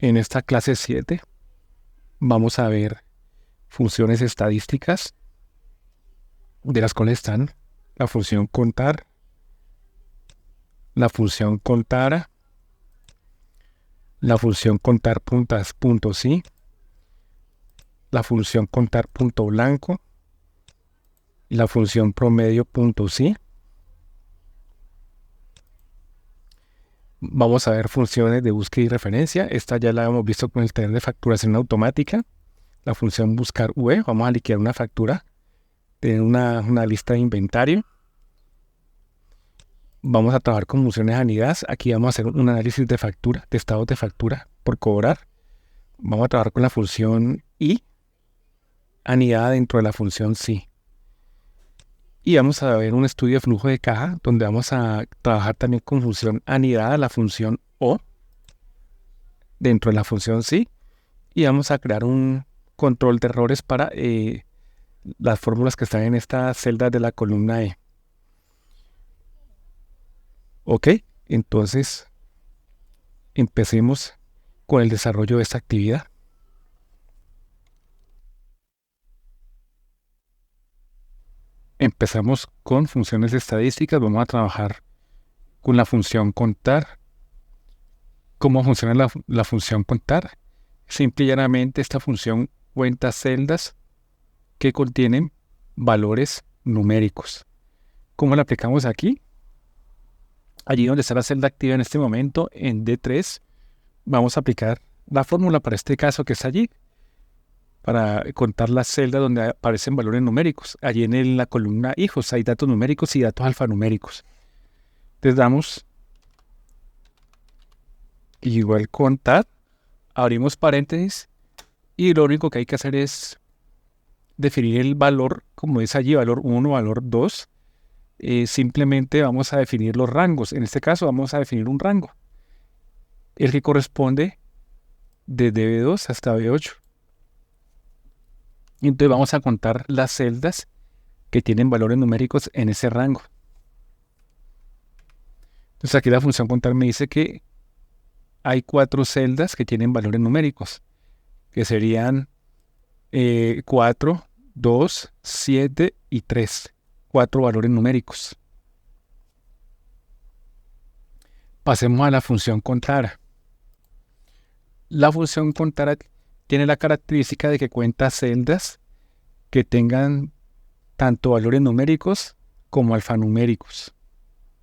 En esta clase 7 vamos a ver funciones estadísticas, de las cuales están la función contar, la función contara, la función contar puntas punto sí, la función contar punto blanco, la función promedio punto sí. Vamos a ver funciones de búsqueda y referencia. Esta ya la hemos visto con el taller de facturación automática. La función buscar UE, vamos a liquidar una factura, tener una lista de inventario. Vamos a trabajar con funciones anidadas. Aquí vamos a hacer un análisis de factura, de estados de factura por cobrar. Vamos a trabajar con la función I, anidada dentro de la función sí. Y vamos a ver un estudio de flujo de caja, donde vamos a trabajar también con función anidada, la función O, dentro de la función sí. Y vamos a crear un control de errores para las fórmulas que están en esta celda de la columna E. Ok, entonces empecemos con el desarrollo de esta actividad. Empezamos con funciones estadísticas. Vamos a trabajar con la función contar. ¿Cómo funciona la función contar? Simple y llanamente esta función cuenta celdas que contienen valores numéricos. ¿Cómo la aplicamos aquí? Allí donde está la celda activa en este momento, en D3, vamos a aplicar la fórmula para este caso que está allí, para contar las celdas donde aparecen valores numéricos. Allí en la columna hijos hay datos numéricos y datos alfanuméricos. Entonces damos igual contar, abrimos paréntesis y lo único que hay que hacer es definir el valor, como es allí, valor 1, valor 2. Simplemente vamos a definir los rangos. En este caso vamos a definir un rango, el que corresponde desde B2 hasta B8. Entonces vamos a contar las celdas que tienen valores numéricos en ese rango. Entonces aquí la función contar me dice que hay 4 celdas que tienen valores numéricos, que serían 4, 2, 7 y 3. 4 valores numéricos. Pasemos a la función contar. La función contar tiene la característica de que cuenta celdas que tengan tanto valores numéricos como alfanuméricos.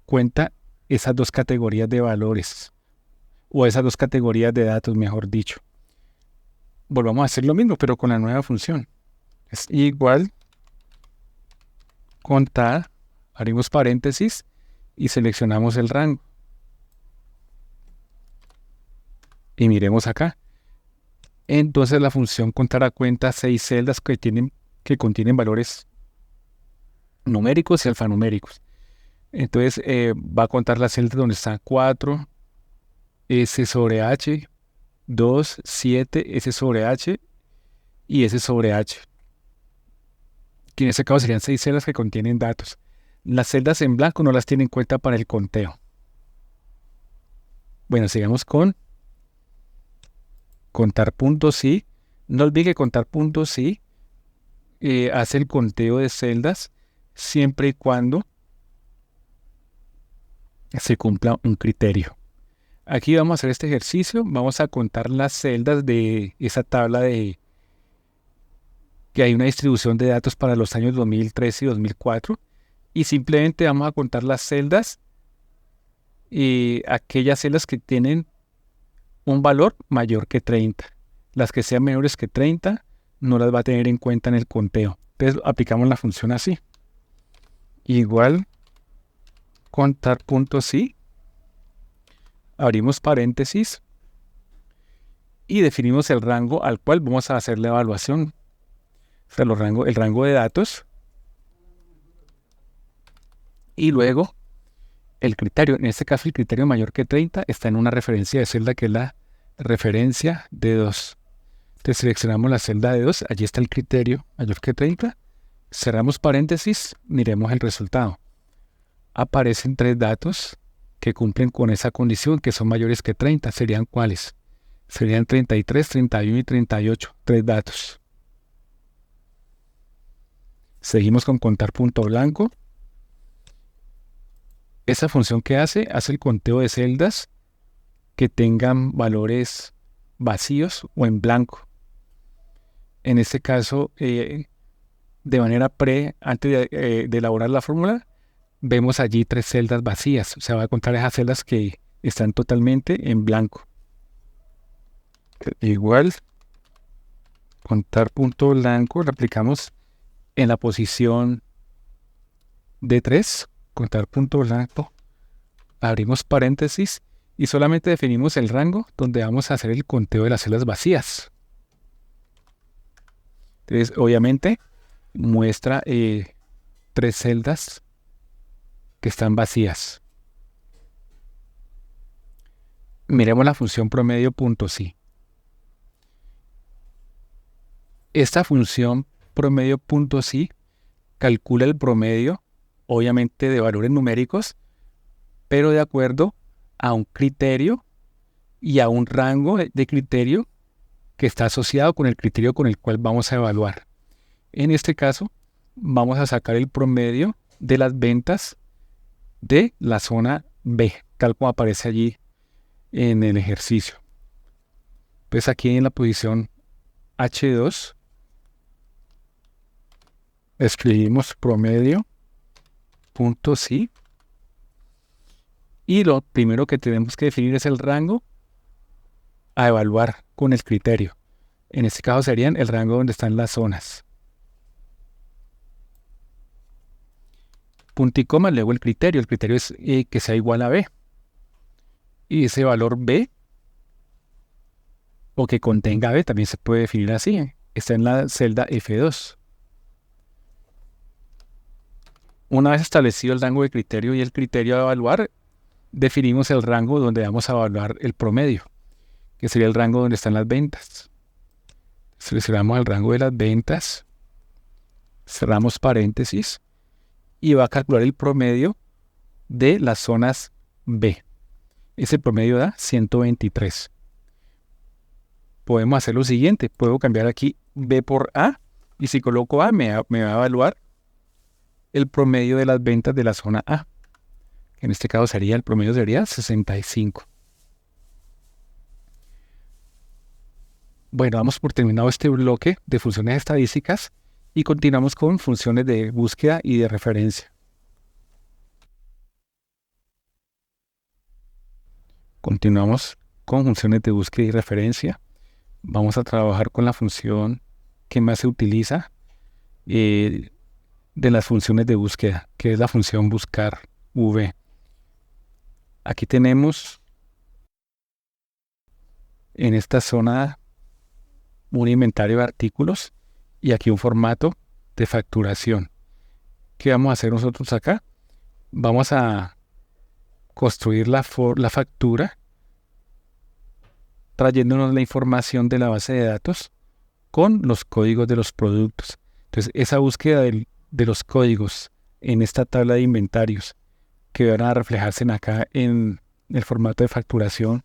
Cuenta esas dos categorías de valores, o esas dos categorías de datos, mejor dicho. Volvamos a hacer lo mismo, pero con la nueva función. Es igual contar, abrimos paréntesis y seleccionamos el rango. Y miremos acá. Entonces la función contará cuenta 6 celdas que contienen valores numéricos y alfanuméricos. Entonces va a contar las celdas donde están 4, S sobre H, 2, 7, S sobre H y S sobre H. Que en este caso serían 6 celdas que contienen datos. Las celdas en blanco no las tienen en cuenta para el conteo. Bueno, sigamos con contar puntos sí. No olvide que contar puntos sí hace el conteo de celdas siempre y cuando se cumpla un criterio. Aquí vamos a hacer este ejercicio. Vamos a contar las celdas de esa tabla de que hay una distribución de datos para los años 2003 y 2004. Y simplemente vamos a contar las celdas y aquellas celdas que tienen un valor mayor que 30. Las que sean menores que 30 no las va a tener en cuenta en el conteo. Entonces aplicamos la función así. Igual contar puntos sí. Abrimos paréntesis y definimos el rango al cual vamos a hacer la evaluación. O sea, el rango de datos. Y luego el criterio. En este caso el criterio mayor que 30 está en una referencia de celda que es la referencia de 2. Entonces seleccionamos la celda de 2. Allí está el criterio mayor que 30. Cerramos paréntesis. Miremos el resultado. Aparecen 3 datos que cumplen con esa condición, que son mayores que 30. ¿Serían cuáles? Serían 33, 31 y 38. Tres datos. Seguimos con contar punto blanco. Esa función que hace el conteo de celdas que tengan valores vacíos o en blanco. En este caso, de manera antes de elaborar la fórmula, vemos allí tres celdas vacías. O sea, va a contar esas celdas que están totalmente en blanco. Igual, contar punto blanco, lo aplicamos en la posición D3, contar punto blanco, abrimos paréntesis y solamente definimos el rango donde vamos a hacer el conteo de las celdas vacías. Entonces, obviamente, muestra tres celdas que están vacías. Miremos la función promedio punto sí. Esta función promedio punto sí calcula el promedio, obviamente de valores numéricos, pero de acuerdo a un criterio y a un rango de criterio que está asociado con el criterio con el cual vamos a evaluar. En este caso, vamos a sacar el promedio de las ventas de la zona B, tal como aparece allí en el ejercicio. Pues aquí en la posición H2 escribimos promedio punto sí y lo primero que tenemos que definir es el rango a evaluar con el criterio. En este caso serían el rango donde están las zonas. Punto y coma, luego el criterio. El criterio es que sea igual a B. Y ese valor B, o que contenga B, también se puede definir así. Está en la celda F2. Una vez establecido el rango de criterio y el criterio a evaluar, definimos el rango donde vamos a evaluar el promedio, que sería el rango donde están las ventas. Seleccionamos el rango de las ventas, cerramos paréntesis y va a calcular el promedio de las zonas B. Ese promedio da 123. Podemos hacer lo siguiente, puedo cambiar aquí B por A y si coloco A me va a evaluar el promedio de las ventas de la zona A. En este caso el promedio sería 65. Bueno, damos por terminado este bloque de funciones estadísticas y continuamos con funciones de búsqueda y de referencia. Continuamos con funciones de búsqueda y referencia. Vamos a trabajar con la función que más se utiliza de las funciones de búsqueda, que es la función buscar v. Aquí tenemos en esta zona un inventario de artículos y aquí un formato de facturación. ¿Qué vamos a hacer nosotros acá? Vamos a construir la factura trayéndonos la información de la base de datos con los códigos de los productos. Entonces, esa búsqueda de los códigos en esta tabla de inventarios que van a reflejarse acá en el formato de facturación,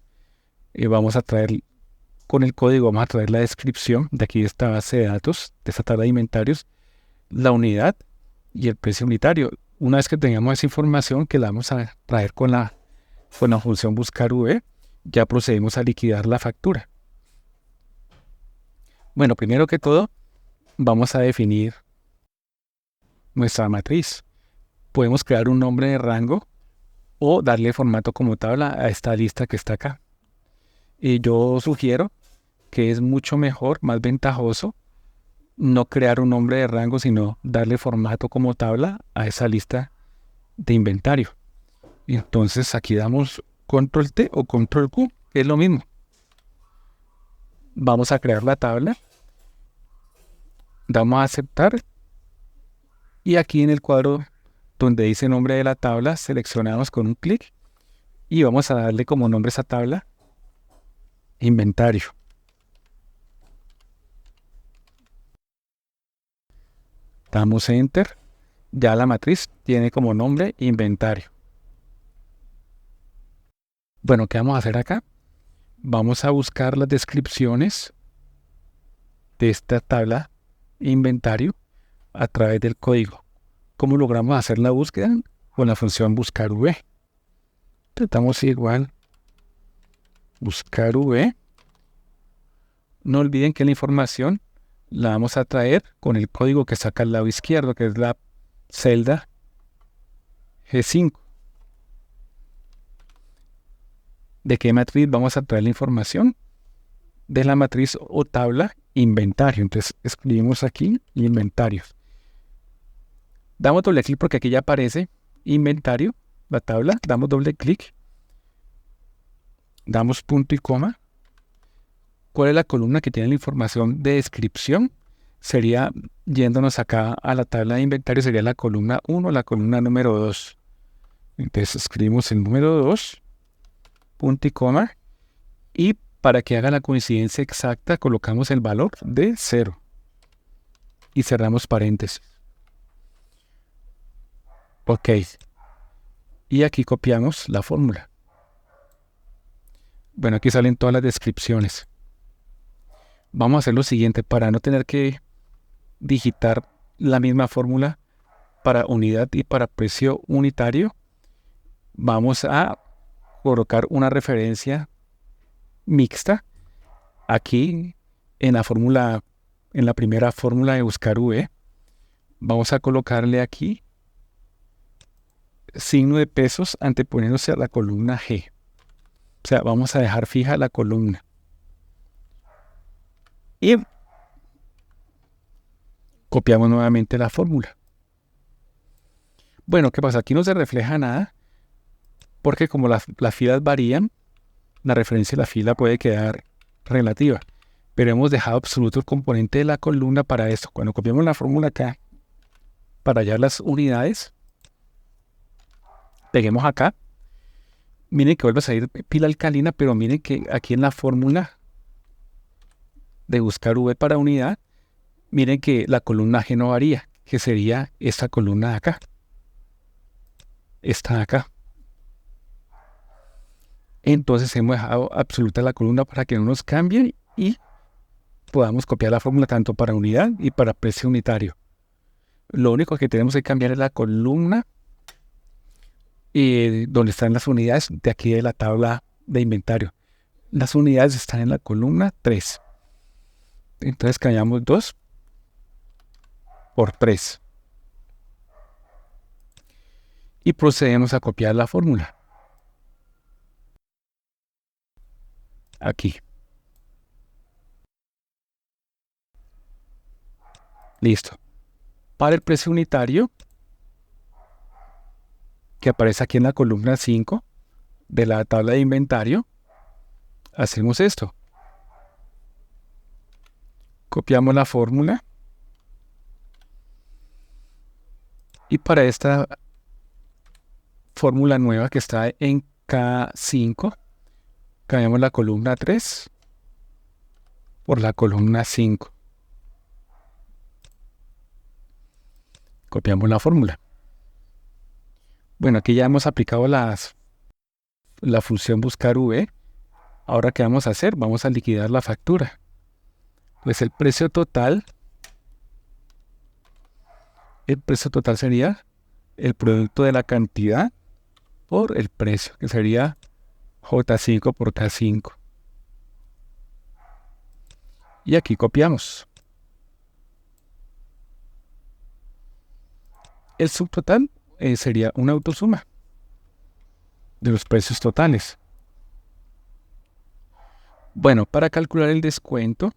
vamos a traer con el código, vamos a traer la descripción de aquí de esta base de datos, de esta tabla de inventarios, la unidad y el precio unitario. Una vez que tengamos esa información que la vamos a traer con la función buscar v, ya procedemos a liquidar la factura. Bueno, primero que todo, vamos a definir nuestra matriz. Podemos crear un nombre de rango o darle formato como tabla a esta lista que está acá. Y yo sugiero que es mucho mejor, más ventajoso, no crear un nombre de rango, sino darle formato como tabla a esa lista de inventario. Y entonces aquí damos control T o control Q, que es lo mismo. Vamos a crear la tabla, damos a aceptar y aquí en el cuadro donde dice nombre de la tabla seleccionamos con un clic y vamos a darle como nombre a esa tabla inventario. Damos enter, ya la matriz tiene como nombre inventario. Bueno, ¿qué vamos a hacer acá? Vamos a buscar las descripciones de esta tabla inventario a través del código. ¿Cómo logramos hacer la búsqueda? Con la función buscar v. Tratamos igual buscar v. No olviden que la información la vamos a traer con el código que está acá al lado izquierdo, que es la celda G5. ¿De qué matriz vamos a traer la información? De la matriz o tabla inventario. Entonces escribimos aquí inventarios. Damos doble clic porque aquí ya aparece inventario, la tabla. Damos doble clic. Damos punto y coma. ¿Cuál es la columna que tiene la información de descripción? Sería, yéndonos acá a la tabla de inventario, sería la columna 1, la columna número 2. Entonces escribimos el número 2, punto y coma. Y para que haga la coincidencia exacta, colocamos el valor de 0. Y cerramos paréntesis. Ok. Y aquí copiamos la fórmula. Bueno, aquí salen todas las descripciones. Vamos a hacer lo siguiente para no tener que digitar la misma fórmula para unidad y para precio unitario. Vamos a colocar una referencia mixta aquí en la fórmula, en la primera fórmula de buscar V. Vamos a colocarle aquí signo de pesos anteponiéndose a la columna G. O sea, vamos a dejar fija la columna. Y copiamos nuevamente la fórmula. Bueno, ¿qué pasa? Aquí no se refleja nada porque como las filas varían, la referencia de la fila puede quedar relativa. Pero hemos dejado absoluto el componente de la columna para esto. Cuando copiamos la fórmula acá, para hallar las unidades, peguemos acá. Miren que vuelve a salir pila alcalina, pero miren que aquí en la fórmula de buscar V para unidad, miren que la columna G no varía, que sería esta columna de acá. Esta de acá. Entonces hemos dejado absoluta la columna para que no nos cambie y podamos copiar la fórmula tanto para unidad y para precio unitario. Lo único que tenemos que cambiar es la columna donde están las unidades de aquí de la tabla de inventario. Las unidades están en la columna 3. Entonces cambiamos 2 por 3. Y procedemos a copiar la fórmula. Aquí. Listo. Para el precio unitario, que aparece aquí en la columna 5 de la tabla de inventario, hacemos esto. Copiamos la fórmula. Y para esta fórmula nueva que está en K5, cambiamos la columna 3 por la columna 5. Copiamos la fórmula. Bueno, aquí ya hemos aplicado la función buscar V. Ahora, ¿qué vamos a hacer? Vamos a liquidar la factura. Pues el precio total sería el producto de la cantidad por el precio, que sería J5 por K5. Y aquí copiamos. El subtotal sería una autosuma de los precios totales. Bueno, para calcular el descuento,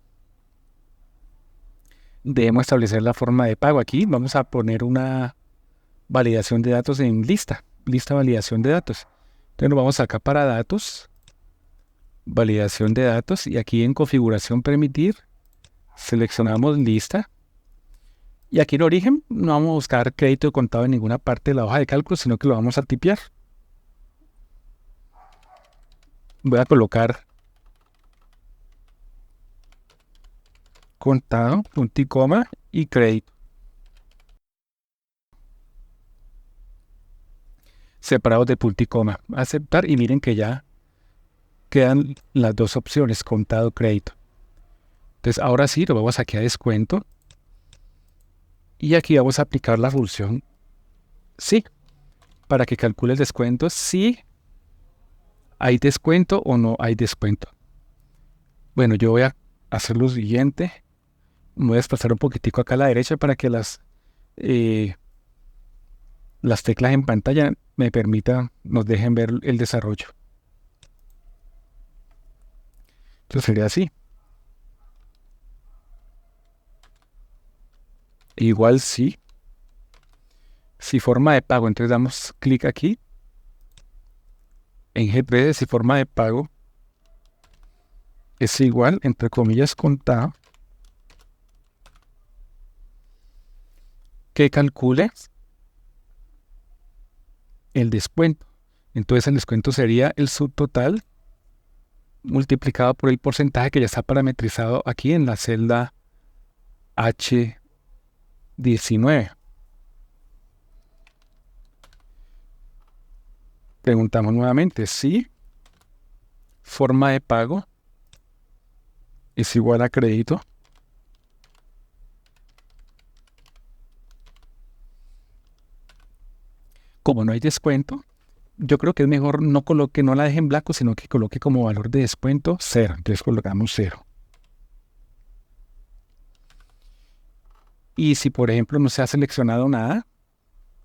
debemos establecer la forma de pago. Aquí vamos a poner una validación de datos en lista validación de datos. Entonces nos vamos acá para datos, validación de datos, y aquí en configuración permitir, seleccionamos lista. Y aquí en origen no vamos a buscar crédito contado en ninguna parte de la hoja de cálculo, sino que lo vamos a tipear. Voy a colocar contado, punto y coma, y crédito. Separados de punto y coma. Aceptar, y miren que ya quedan las dos opciones, contado, crédito. Entonces ahora sí, lo vamos aquí a descuento. Y aquí vamos a aplicar la función sí, para que calcule el descuento si hay descuento o no hay descuento. Bueno, yo voy a hacer lo siguiente. Me voy a desplazar un poquitico acá a la derecha para que las teclas en pantalla nos dejen ver el desarrollo. Entonces sería así. Igual sí. Si forma de pago, entonces damos clic aquí. En G3, si forma de pago es igual, entre comillas, contado, que calcule el descuento. Entonces el descuento sería el subtotal multiplicado por el porcentaje que ya está parametrizado aquí en la celda H19. Preguntamos nuevamente si forma de pago es igual a crédito. Como no hay descuento, yo creo que es mejor no la deje en blanco, sino que coloque como valor de descuento 0. Entonces colocamos 0. Y si, por ejemplo, no se ha seleccionado nada,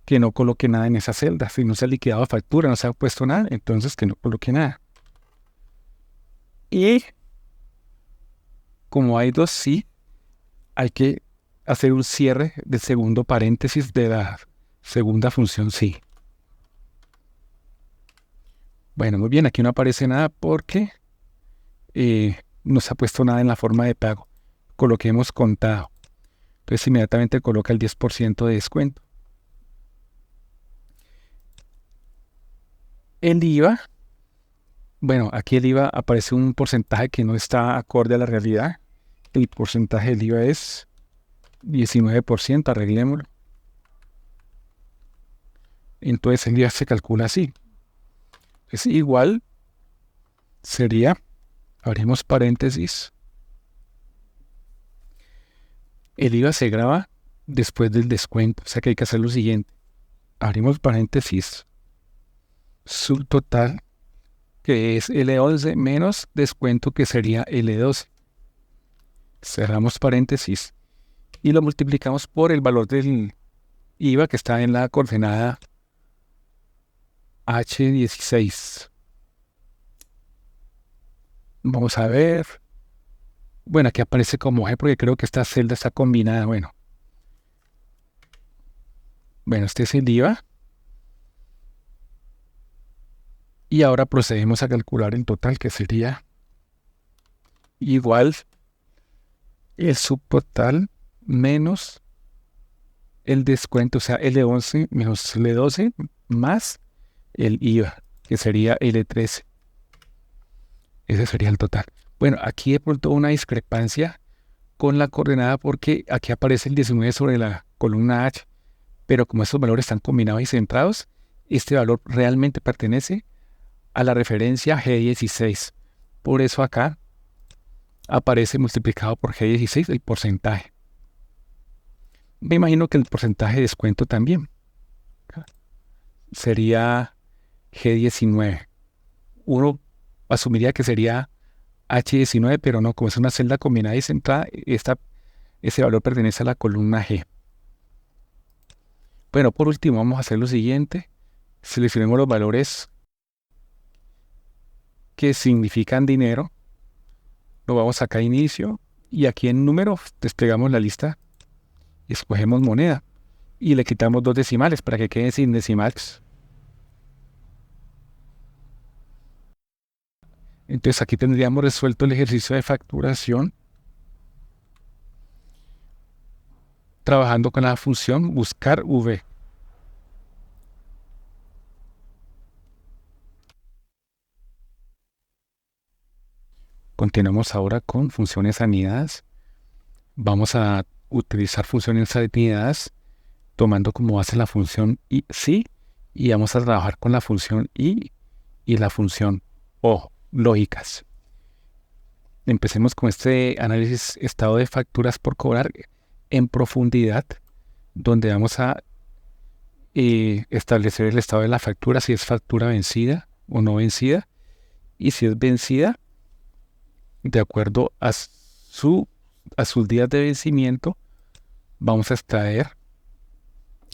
que no coloque nada en esa celda. Si no se ha liquidado factura, no se ha puesto nada, entonces que no coloque nada. Y como hay dos sí, hay que hacer un cierre del segundo paréntesis de la segunda función sí. Bueno, muy bien, aquí no aparece nada porque no se ha puesto nada en la forma de pago. Coloquemos contado. Entonces inmediatamente coloca el 10% de descuento. El IVA, bueno, aquí el IVA aparece un porcentaje que no está acorde a la realidad. El porcentaje del IVA es 19%, arreglémoslo. Entonces el IVA se calcula así. Es igual, sería, abrimos paréntesis, el IVA se graba después del descuento, o sea que hay que hacer lo siguiente. Abrimos paréntesis, subtotal, que es L11 menos descuento, que sería L12. Cerramos paréntesis y lo multiplicamos por el valor del IVA que está en la coordenada H16. Vamos a ver. Bueno, aquí aparece como G porque creo que esta celda está combinada. Bueno, este es el IVA. Y ahora procedemos a calcular el total, que sería igual el subtotal menos el descuento, o sea, L11 menos L12 más el IVA, que sería L13. Ese sería el total. Bueno, aquí de pronto una discrepancia con la coordenada porque aquí aparece el 19 sobre la columna H, pero como estos valores están combinados y centrados, este valor realmente pertenece a la referencia G16. Por eso acá aparece multiplicado por G16 el porcentaje. Me imagino que el porcentaje de descuento también sería G19. Uno asumiría que sería H19, pero no, como es una celda combinada y centrada, ese valor pertenece a la columna G. Bueno, por último vamos a hacer lo siguiente. Seleccionemos los valores que significan dinero. Lo vamos acá a inicio y aquí en número desplegamos la lista y escogemos moneda y le quitamos 2 decimales para que quede sin decimales. Entonces aquí tendríamos resuelto el ejercicio de facturación trabajando con la función buscar V. Continuamos ahora con funciones anidadas. Vamos a utilizar funciones anidadas tomando como base la función sí y vamos a trabajar con la función y la función o. lógicas. Empecemos con este análisis estado de facturas por cobrar en profundidad, donde vamos a establecer el estado de la factura, si es factura vencida o no vencida, y si es vencida, de acuerdo a sus días de vencimiento, vamos a extraer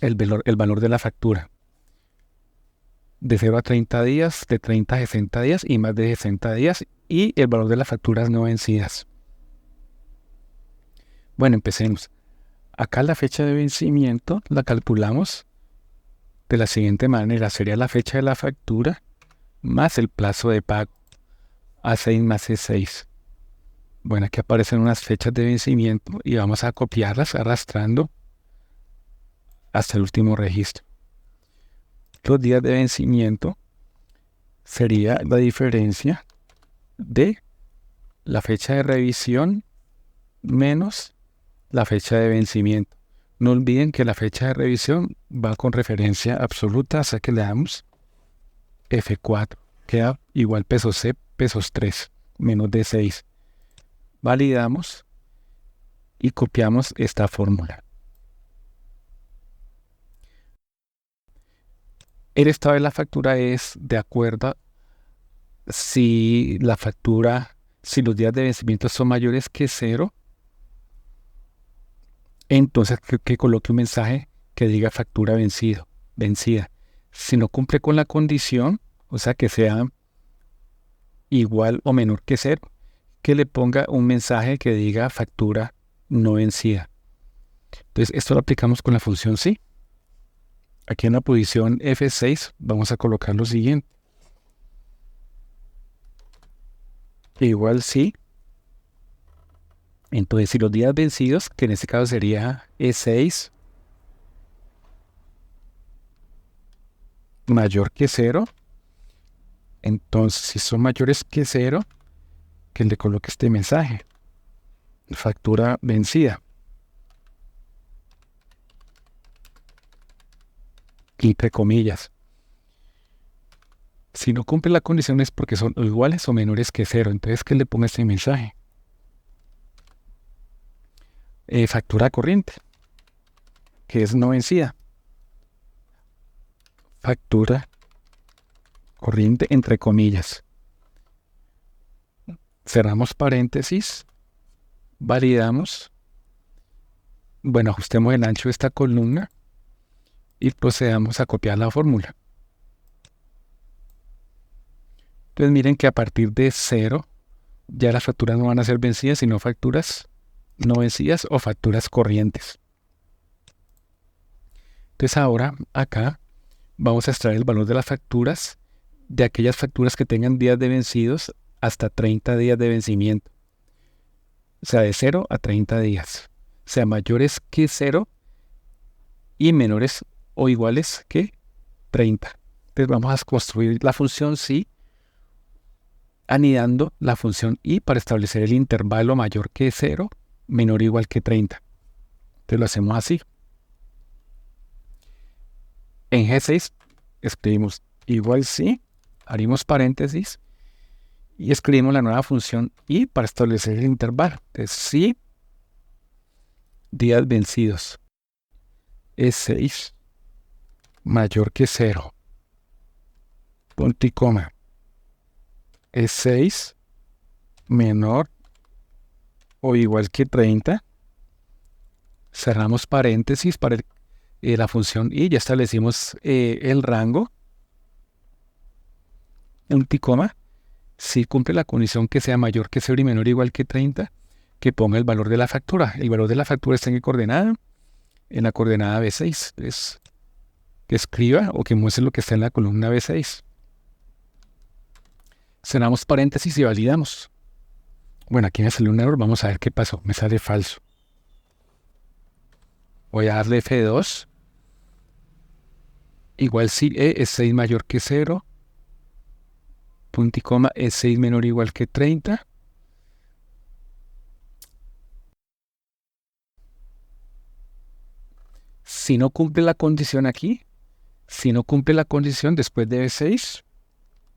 el valor de la factura. De 0 a 30 días, de 30 a 60 días y más de 60 días, y el valor de las facturas no vencidas. Bueno, empecemos. Acá la fecha de vencimiento la calculamos de la siguiente manera. Sería la fecha de la factura más el plazo de pago. A6 más E6. Bueno, aquí aparecen unas fechas de vencimiento y vamos a copiarlas arrastrando hasta el último registro. Los días de vencimiento sería la diferencia de la fecha de revisión menos la fecha de vencimiento. No olviden que la fecha de revisión va con referencia absoluta, o sea que le damos F4. Queda igual peso C, pesos 3, menos D6. Validamos y copiamos esta fórmula. El estado de la factura es de acuerdo si los días de vencimiento son mayores que 0, entonces que coloque un mensaje que diga factura vencida. Si no cumple con la condición, o sea que sea igual o menor que 0, que le ponga un mensaje que diga factura no vencida. Entonces esto lo aplicamos con la función sí. Aquí en la posición F6 vamos a colocar lo siguiente. Igual sí. Entonces si los días vencidos, que en este caso sería E6 mayor que 0, entonces si son mayores que 0, que le coloque este mensaje. Factura vencida. Entre comillas. Si no cumple la condición es porque son iguales o menores que 0. Entonces que le ponga este mensaje. Factura corriente, que es no vencida. Factura corriente entre comillas. Cerramos paréntesis. Validamos. Bueno, ajustemos el ancho de esta columna y procedamos a copiar la fórmula. Entonces miren que a partir de 0 ya las facturas no van a ser vencidas, sino facturas no vencidas o facturas corrientes. Entonces ahora acá vamos a extraer el valor de las facturas de aquellas facturas que tengan días de vencidos hasta 30 días de vencimiento. O sea, de 0 a 30 días. O sea, mayores que 0 y menores o iguales que 30. Entonces vamos a construir la función sí anidando la función y para establecer el intervalo mayor que 0, menor o igual que 30. Entonces lo hacemos así. En G6 escribimos igual sí, abrimos paréntesis y escribimos la nueva función y para establecer el intervalo. Entonces sí, días vencidos es 6 mayor que 0, punto y coma, es 6 menor o igual que 30, cerramos paréntesis para la función y ya establecimos el rango, punto y coma, si cumple la condición que sea mayor que 0 y menor o igual que 30, que ponga el valor de la factura. El valor de la factura está en qué coordenada, en la coordenada B6, entonces que escriba o que muestre lo que está en la columna B6. Cerramos paréntesis y validamos. Bueno, aquí me salió un error, vamos a ver qué pasó, me sale falso. Voy a darle F2. Igual si E es 6 mayor que 0, punto y coma, es 6 menor o igual que 30. Si no cumple la condición aquí, si no cumple la condición después de B6,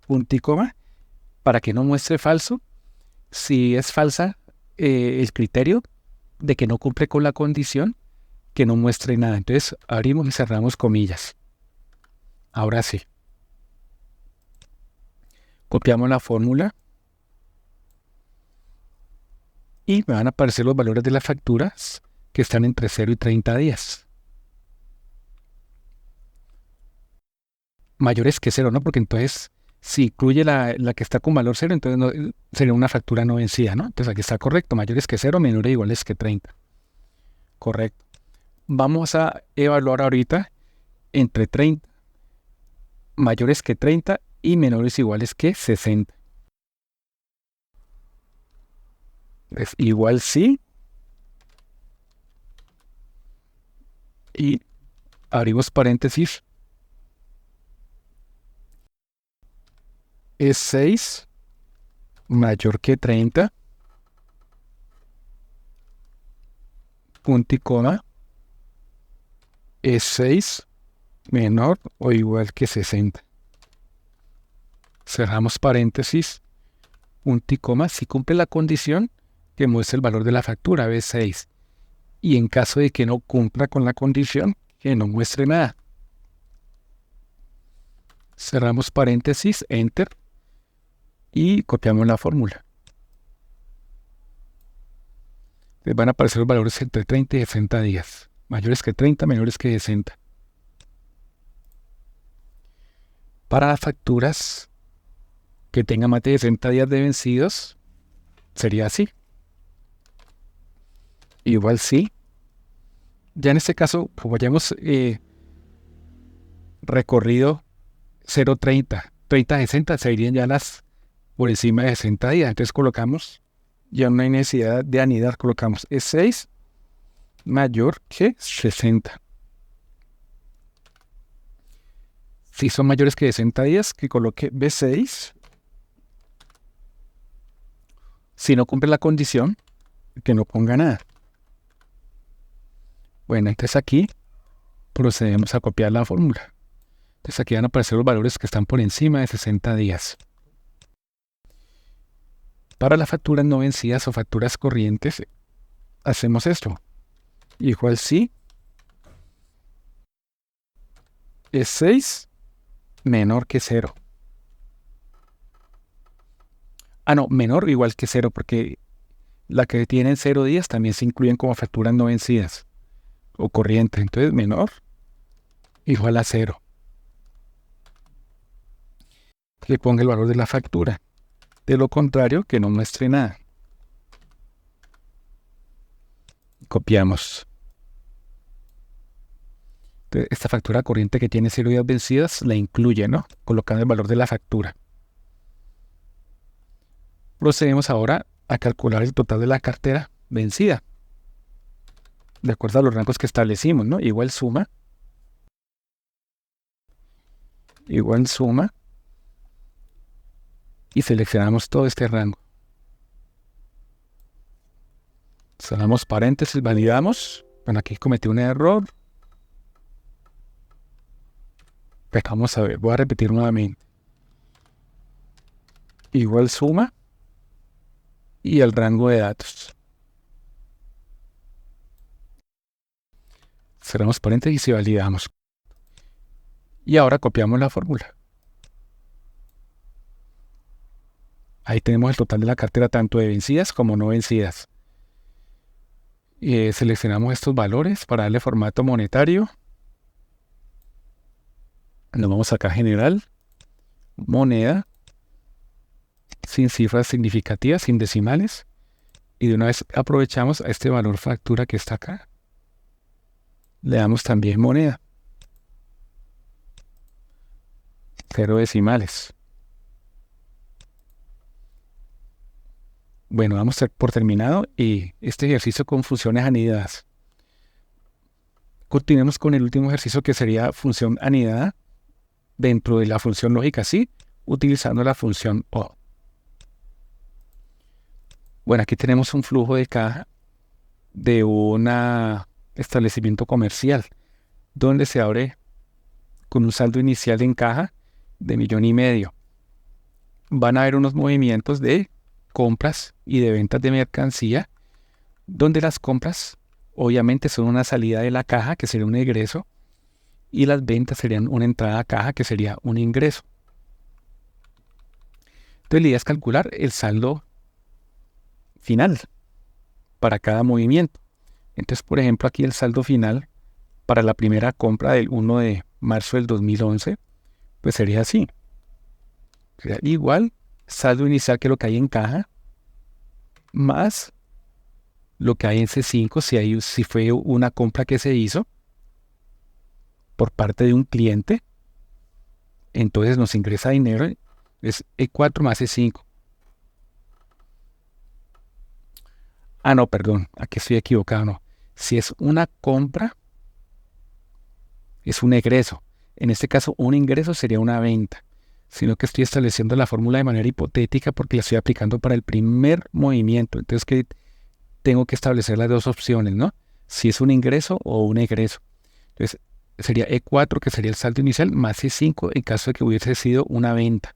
punto y coma, para que no muestre falso, si es falsa el criterio de que no cumple con la condición, que no muestre nada. Entonces abrimos y cerramos comillas. Ahora sí. Copiamos la fórmula y me van a aparecer los valores de las facturas que están entre 0 y 30 días. Mayores que 0, ¿no? Porque entonces, si incluye la que está con valor 0, entonces sería una factura no vencida, ¿no? Entonces aquí está correcto. Mayores que 0, menores o iguales que 30. Correcto. Vamos a evaluar ahorita entre 30, mayores que 30 y menores o iguales que 60. Es igual sí. Y abrimos paréntesis. Es 6 mayor que 30. Punto y coma. Es 6 menor o igual que 60. Cerramos paréntesis. Punto y coma. Si cumple la condición que muestra el valor de la factura, B6. Y en caso de que no cumpla con la condición, que no muestre nada. Cerramos paréntesis, enter, y copiamos la fórmula. Les van a aparecer los valores entre 30 y 60 días. Mayores que 30, menores que 60. Para las facturas que tengan más de 60 días de vencidos, sería así. Igual sí. Ya en este caso, como ya hemos recorrido 0.30, 30-60, se irían ya las por encima de 60 días. Entonces colocamos, ya no hay necesidad de anidar, colocamos E6 mayor que 60. Si son mayores que 60 días, que coloque B6. Si no cumple la condición, que no ponga nada. Bueno, entonces aquí procedemos a copiar la fórmula. Entonces aquí van a aparecer los valores que están por encima de 60 días. Para las facturas no vencidas o facturas corrientes, hacemos esto. Igual sí. Es 6 menor que 0. Ah, no, menor o igual que 0, porque la que tienen 0 días también se incluyen como facturas no vencidas o corrientes. Entonces, menor igual a 0. Le ponga el valor de la factura. De lo contrario, que no muestre nada. Copiamos. Entonces, esta factura corriente que tiene 0 días vencidas la incluye, ¿no? Colocando el valor de la factura. Procedemos ahora a calcular el total de la cartera vencida. De acuerdo a los rangos que establecimos, ¿no? Igual suma. Igual suma. Y seleccionamos todo este rango. Cerramos paréntesis, validamos. Bueno, aquí cometí un error. Pero vamos a ver, voy a repetir nuevamente. Igual suma y el rango de datos. Cerramos paréntesis y validamos. Y ahora copiamos la fórmula. Ahí tenemos el total de la cartera tanto de vencidas como no vencidas. Seleccionamos estos valores para darle formato monetario. Nos vamos acá a general, moneda, sin cifras significativas, sin decimales. Y de una vez aprovechamos a este valor factura que está acá. Le damos también moneda. 0 decimales. Bueno, vamos por terminado y este ejercicio con funciones anidadas. Continuemos con el último ejercicio que sería función anidada dentro de la función lógica sí, utilizando la función O. Bueno, aquí tenemos un flujo de caja de un establecimiento comercial donde se abre con un saldo inicial en caja de 1,5 millones. van a haber unos movimientos de compras y de ventas de mercancía, donde las compras obviamente son una salida de la caja, que sería un egreso, y las ventas serían una entrada a caja, que sería un ingreso. Entonces la idea es calcular el saldo final para cada movimiento. Entonces, por ejemplo, aquí el saldo final para la primera compra del 1 de marzo del 2011, pues sería así. Sería igual saldo inicial, que es lo que hay en caja, más lo que hay en C5, si fue una compra que se hizo por parte de un cliente, entonces nos ingresa dinero, es E4 más E5. Ah, no, perdón, aquí estoy equivocado, no. Si es una compra, es un egreso. En este caso, un ingreso sería una venta, sino que estoy estableciendo la fórmula de manera hipotética porque la estoy aplicando para el primer movimiento. Entonces, que tengo que establecer las dos opciones, ¿no? Si es un ingreso o un egreso. Entonces, sería E4, que sería el saldo inicial, más E5 en caso de que hubiese sido una venta.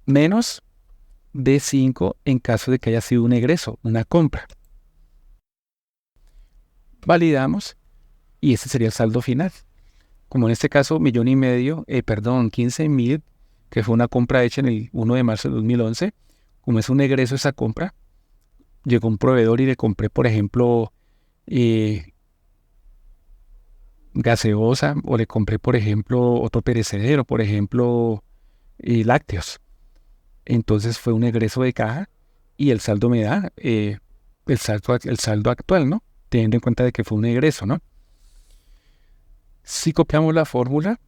Menos D5 en caso de que haya sido un egreso, una compra. Validamos y ese sería el saldo final. Como en este caso, 15.000, que fue una compra hecha en el 1 de marzo de 2011, como es un egreso esa compra, llegó un proveedor y le compré, por ejemplo, gaseosa, o le compré, por ejemplo, otro perecedero, por ejemplo, lácteos. Entonces fue un egreso de caja y el saldo me da el saldo actual, ¿no? Teniendo en cuenta de que fue un egreso, ¿no? Si copiamos la fórmula,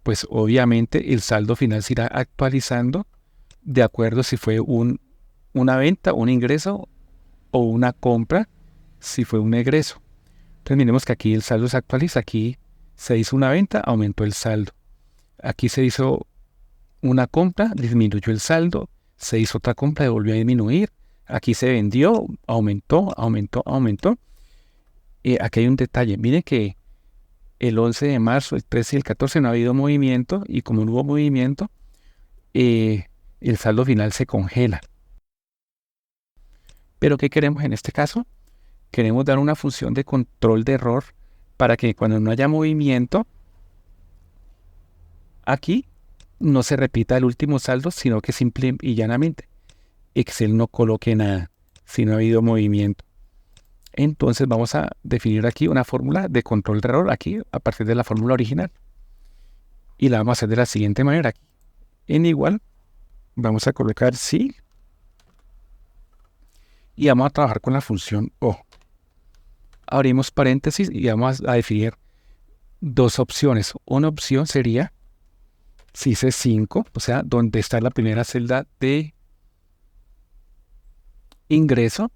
pues obviamente el saldo final se irá actualizando de acuerdo si fue una venta, un ingreso, o una compra, si fue un egreso. Entonces miremos que aquí el saldo se actualiza. Aquí se hizo una venta, aumentó el saldo. Aquí se hizo una compra, disminuyó el saldo. Se hizo otra compra, volvió a disminuir. Aquí se vendió, aumentó. Aquí hay un detalle. Miren que el 11 de marzo, el 13 y el 14 no ha habido movimiento, y como no hubo movimiento, el saldo final se congela. Pero ¿qué queremos en este caso? Queremos dar una función de control de error para que cuando no haya movimiento, aquí no se repita el último saldo, sino que simple y llanamente Excel no coloque nada si no ha habido movimiento. Entonces vamos a definir aquí una fórmula de control de error aquí a partir de la fórmula original. Y la vamos a hacer de la siguiente manera. En igual, vamos a colocar sí y vamos a trabajar con la función O. Abrimos paréntesis y vamos a definir dos opciones. Una opción sería si C5, o sea, donde está la primera celda de ingreso,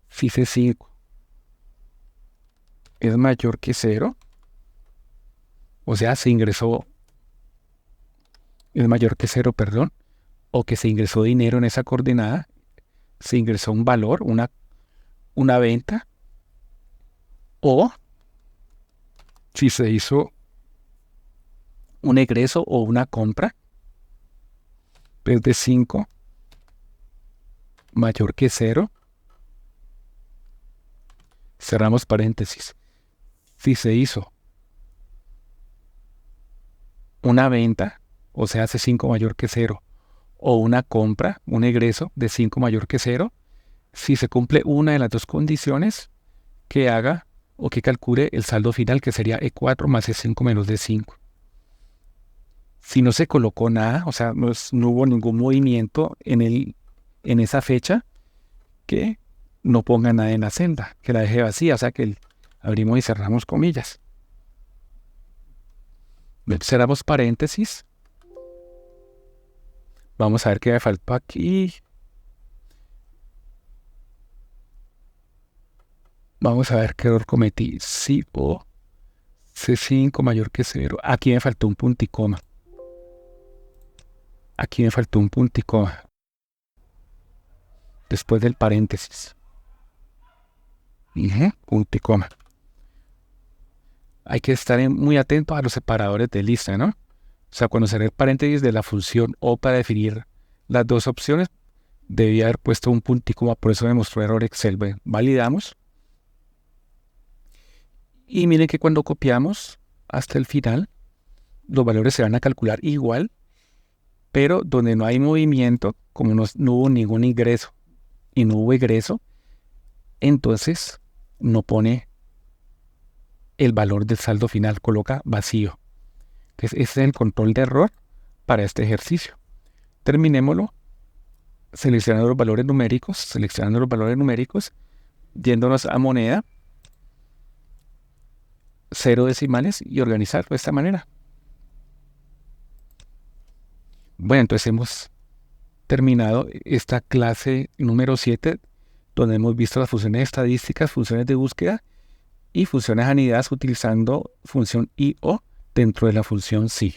si C5 es mayor que 0, o sea, se ingresó, es mayor que 0, perdón, o que se ingresó dinero en esa coordenada, se ingresó un valor, una venta, o si se hizo un egreso o una compra, es de 5 mayor que 0, cerramos paréntesis. Si se hizo una venta, o sea, C5 mayor que 0, o una compra, un egreso de 5 mayor que 0, si se cumple una de las dos condiciones, que haga o que calcule el saldo final, que sería E4 más E5 menos D5. Si no se colocó nada, o sea, no hubo ningún movimiento en esa fecha, que no ponga nada en la celda, que la deje vacía, o sea, que abrimos y cerramos comillas. Cerramos paréntesis. Vamos a ver qué me faltó aquí. Vamos a ver qué error cometí. Sí o C5 mayor que 0. Aquí me faltó un punto y coma. Aquí me faltó un punto y coma después del paréntesis. Punto y coma. hay que estar muy atentos a los separadores de lista, ¿no? O sea, cuando cerré el paréntesis de la función O para definir las dos opciones, debía haber puesto un punto y coma, por eso me mostró error Excel. Bueno, validamos. Y miren que cuando copiamos hasta el final, los valores se van a calcular igual, pero donde no hay movimiento, como no hubo ningún ingreso y no hubo egreso, entonces no pone el valor del saldo final, coloca vacío. Entonces ese es el control de error para este ejercicio. Terminémoslo seleccionando los valores numéricos, yéndonos a moneda, 0 decimales y organizarlo de esta manera. Bueno, entonces hemos terminado esta clase número 7, donde hemos visto las funciones estadísticas, funciones de búsqueda y funciones anidadas utilizando función IO dentro de la función SI.